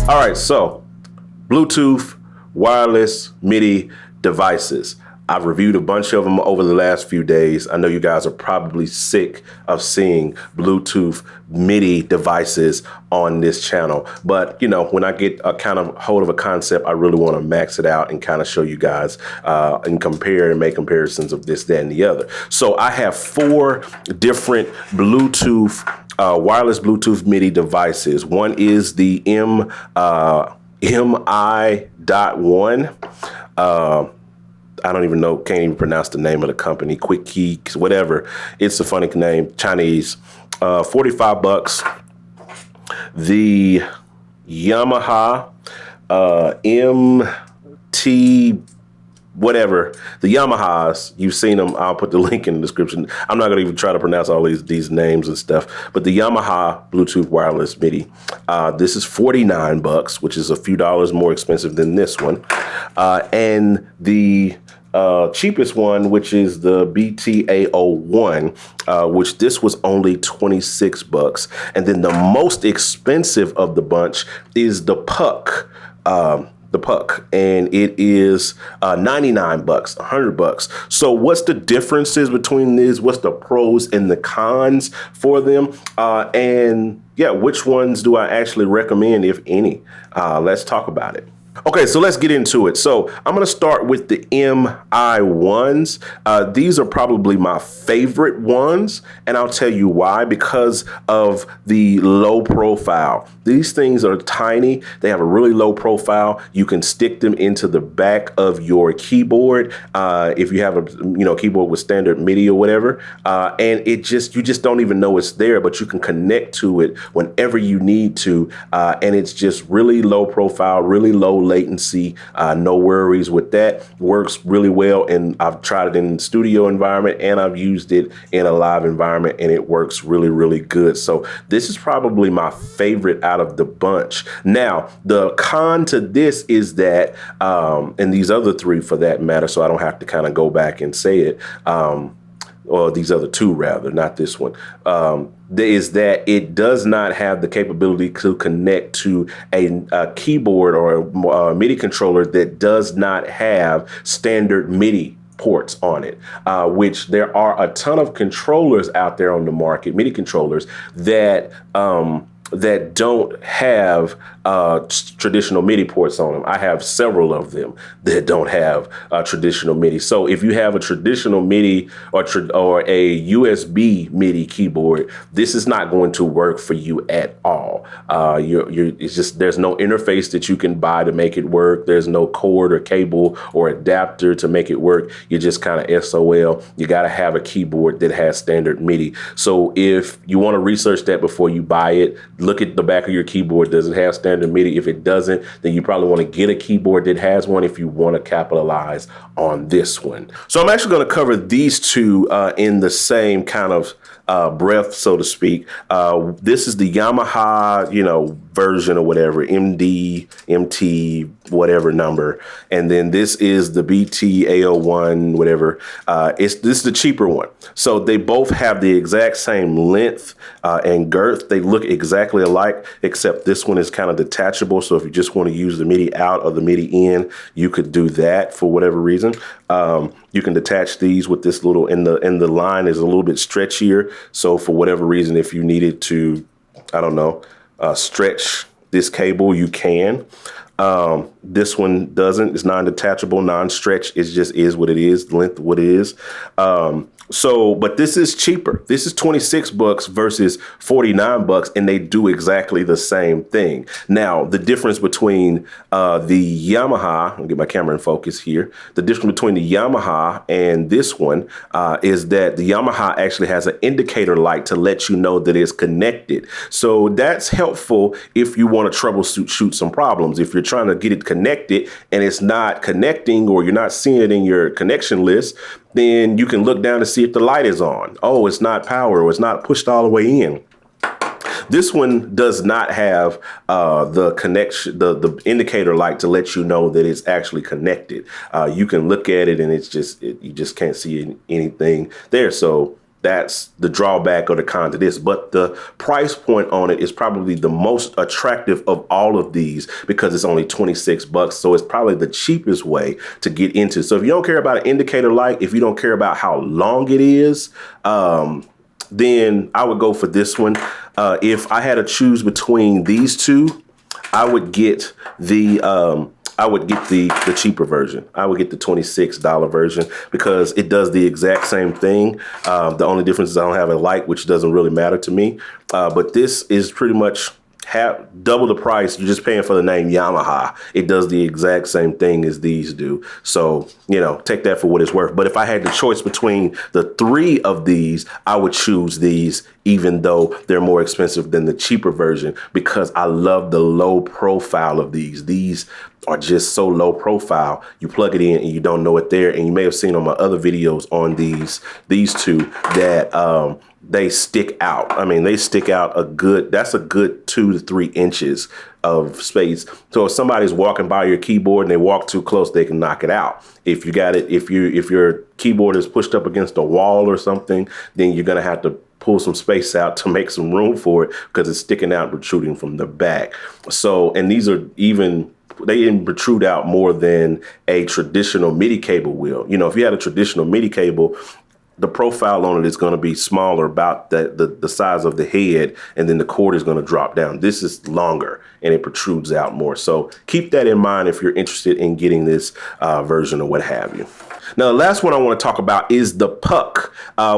All right, so Bluetooth, wireless, MIDI devices. I've reviewed a bunch of them over the last few days. I know you guys are probably sick of seeing Bluetooth MIDI devices on this channel. But, you know, when I get a kind of hold of a concept, I really want to max it out and kind of show you guys and compare and make comparisons of this, that, and the other. So I have 4 different Bluetooth wireless Bluetooth MIDI devices. One is the MI.1. I don't even know, can't even pronounce the name of the company, Quick Key, whatever. It's a funny name, Chinese, $45. The Yamaha MT whatever, the Yamahas, you've seen them. I'll put the link in the description. I'm not going to even try to pronounce all these names and stuff, but the Yamaha Bluetooth wireless MIDI, this is $49, which is a few dollars more expensive than this one. And the cheapest one, which is the BT-A01, which this was only $26. And then the most expensive of the bunch is the Puck. And it is $99, $100. So what's the differences between these? What's the pros and the cons for them? And yeah, which ones do I actually recommend, if any? Let's talk about it. Okay, so let's get into it. So I'm going to start with the MI1s. These are probably my favorite ones, and I'll tell you why. Because of the low profile. These things are tiny. They have a really low profile. You can stick them into the back of your keyboard if you have a keyboard with standard MIDI or whatever, and you just don't even know it's there, but you can connect to it whenever you need to, and it's just really low profile, really low latency, no worries with that. Works really well, and I've tried it in studio environment and I've used it in a live environment, and it works really, really good. So this is probably my favorite out of the bunch. Now, the con to this is that, and these other 3 for that matter, so I don't have to kind of go back and say it, or these other 2 rather, not this one, is that it does not have the capability to connect to a keyboard or a MIDI controller that does not have standard MIDI ports on it, which there are a ton of controllers out there on the market, MIDI controllers that don't have traditional MIDI ports on them. I have several of them that don't have traditional MIDI. So if you have a traditional MIDI or a USB MIDI keyboard, this is not going to work for you at all. It's just, there's no interface that you can buy to make it work. There's no cord or cable or adapter to make it work. You're just kind of SOL. You got to have a keyboard that has standard MIDI. So if you want to research that before you buy it, look at the back of your keyboard. Does it have standard MIDI? If it doesn't, then you probably want to get a keyboard that has one if you want to capitalize on this one. So I'm actually going to cover these 2 in the same kind of breath, so to speak. This is the Yamaha, version or whatever, MT, whatever number. And then this is the BT-A01, whatever. This is the cheaper one. So they both have the exact same length and girth. They look exactly alike, except this one is kind of detachable. So if you just want to use the MIDI out or the MIDI in, you could do that for whatever reason. You can detach these with this little, and the line is a little bit stretchier. So for whatever reason, if you needed to, I don't know, stretch this cable, you can. This one doesn't. It's non-detachable, non-stretch. It just is what it is, the length of what it is. But this is cheaper. This is $26 versus $49, and they do exactly the same thing. Now, the difference between the Yamaha, I'll get my camera in focus here. The difference between the Yamaha and this one is that the Yamaha actually has an indicator light to let you know that it's connected. So that's helpful if you want to troubleshoot some problems. If you're trying to get it connected and it's not connecting, or you're not seeing it in your connection list, then you can look down to see if the light is on. Oh, it's not power, or it's not pushed all the way in. This one does not have the connection, the indicator light to let you know that it's actually connected. You can look at it and it's just, you just can't see anything there. So That's the drawback or the con to this. But the price point on it is probably the most attractive of all of these because it's only 26 bucks. So it's probably the cheapest way to get into. So if you don't care about an indicator light, if you don't care about how long it is, then I would go for this one. If I had to choose between these two, I would get the cheaper version. I would get the $26 version because it does the exact same thing. The only difference is I don't have a light, which doesn't really matter to me. But this is pretty much double the price. You're just paying for the name Yamaha. It does the exact same thing as these do. So, take that for what it's worth. But if I had the choice between the three of these, I would choose these, even though they're more expensive than the cheaper version, because I love the low profile of these. These are just so low profile. You plug it in and you don't know it there. And you may have seen on my other videos on these two that they stick out. I mean, they stick out that's a good 2 to 3 inches of space. So if somebody's walking by your keyboard and they walk too close, they can knock it out. If your keyboard is pushed up against a wall or something, then you're going to have to pull some space out to make some room for it because it's sticking out, protruding from the back. So, and these are they even protrude out more than a traditional MIDI cable will. If you had a traditional MIDI cable, the profile on it is going to be smaller, about the size of the head, and then the cord is going to drop down. This is longer and it protrudes out more. So keep that in mind if you're interested in getting this version or what have you. Now, the last one I want to talk about is the Puck,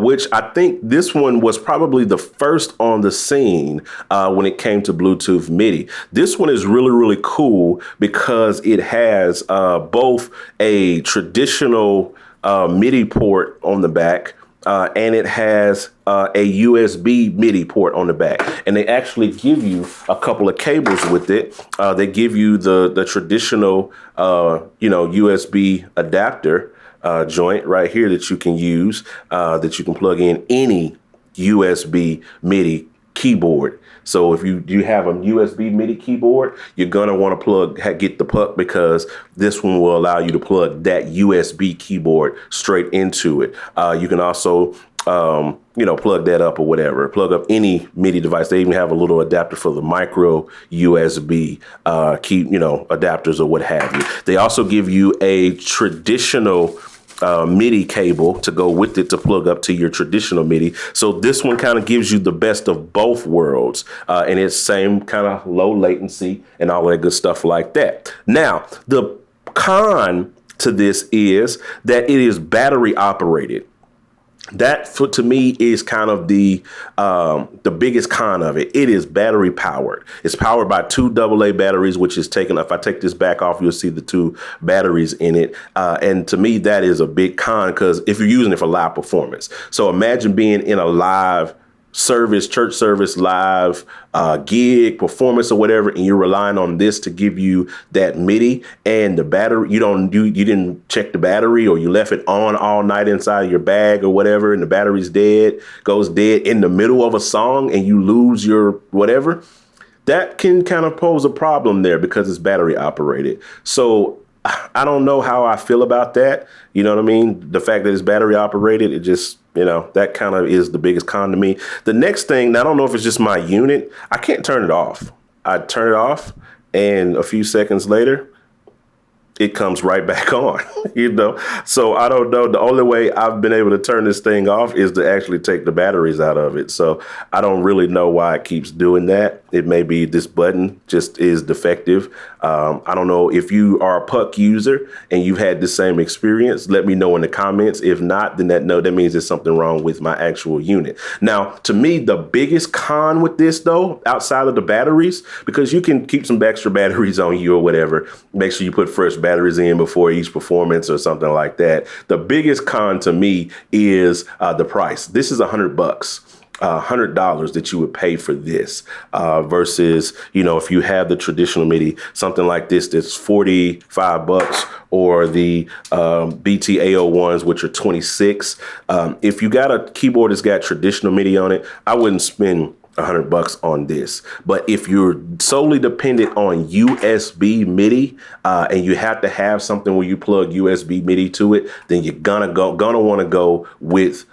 which I think this one was probably the first on the scene when it came to Bluetooth MIDI. This one is really, really cool because it has both a traditional MIDI port on the back, and it has a USB MIDI port on the back. And they actually give you a couple of cables with it. They give you the traditional, USB adapter joint right here that you can use, that you can plug in any USB MIDI keyboard. So if you have a USB MIDI keyboard, you're going to want to get the Puck because this one will allow you to plug that USB keyboard straight into it. You can also, plug that up or whatever, plug up any MIDI device. They even have a little adapter for the micro USB adapters or what have you. They also give you a traditional MIDI cable to go with it to plug up to your traditional MIDI. So this one kind of gives you the best of both worlds, and it's same kind of low latency and all that good stuff like that. Now, the con to this is that it is battery operated. That, to me, is kind of the biggest con of it. It is battery powered. It's powered by 2 AA batteries, which is taken. If I take this back off, you'll see the 2 batteries in it. And to me, that is a big con because if you're using it for live performance. So imagine being in a live service, church service, live gig, performance or whatever, and you're relying on this to give you that MIDI, and the battery, you didn't check the battery, or you left it on all night inside your bag or whatever, and the battery's goes dead in the middle of a song and you lose your whatever. That can kind of pose a problem there because it's battery operated. So I don't know how I feel about that. You know what I mean? The fact that it's battery operated, it just, that kind of is the biggest con to me. The next thing, I don't know if it's just my unit. I can't turn it off. I turn it off and a few seconds later, it comes right back on, So I don't know. The only way I've been able to turn this thing off is to actually take the batteries out of it. So I don't really know why it keeps doing that. It may be this button just is defective. I don't know if you are a Puck user and you've had the same experience. Let me know in the comments. If not, then that means there's something wrong with my actual unit. Now, to me, the biggest con with this, though, outside of the batteries, because you can keep some extra batteries on you or whatever, make sure you put fresh batteries in before each performance or something like that. The biggest con to me is the price. This is $100. $100 that you would pay for this versus, if you have the traditional MIDI, something like this that's $45, or the BT-AO ones, which are 26. If you got a keyboard that's got traditional MIDI on it, I wouldn't spend $100 on this. But if you're solely dependent on USB MIDI and you have to have something where you plug USB MIDI to it, then you're gonna want to go with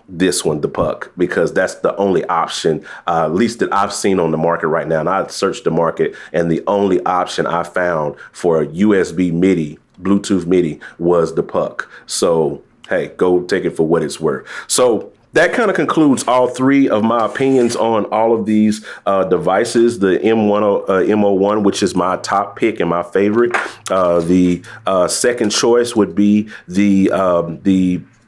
this one, the Puck, because that's the only option, at least that I've seen on the market right now. And I searched the market, and the only option I found for a USB MIDI, Bluetooth MIDI, was the Puck. So hey, go take it for what it's worth. So that kind of concludes all three of my opinions on all of these devices. The M01, which is my top pick and my favorite. The second choice would be the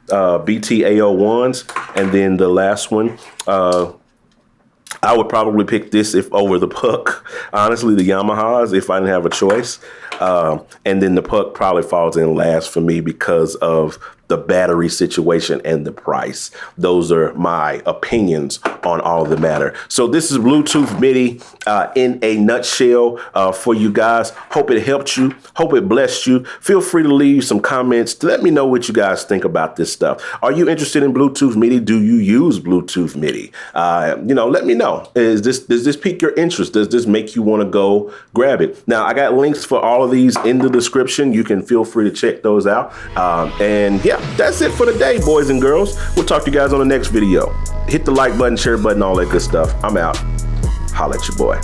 BT-AO1s, and then the last one, I would probably pick this over the Puck. Honestly, the Yamahas, if I didn't have a choice. And then the Puck probably falls in last for me because of the battery situation and the price. Those are my opinions on all of the matter. So this is Bluetooth MIDI in a nutshell for you guys. Hope it helped you. Hope it blessed you. Feel free to leave some comments to let me know what you guys think about this stuff. Are you interested in Bluetooth MIDI? Do you use Bluetooth MIDI? Let me know. Does this pique your interest? Does this make you want to go grab it? Now, I got links for all of these in the description. You can feel free to check those out. And yeah, that's it for the day, boys and girls. We'll talk to you guys on the next video. Hit the like button, share button, all that good stuff. I'm out. Holla at your boy.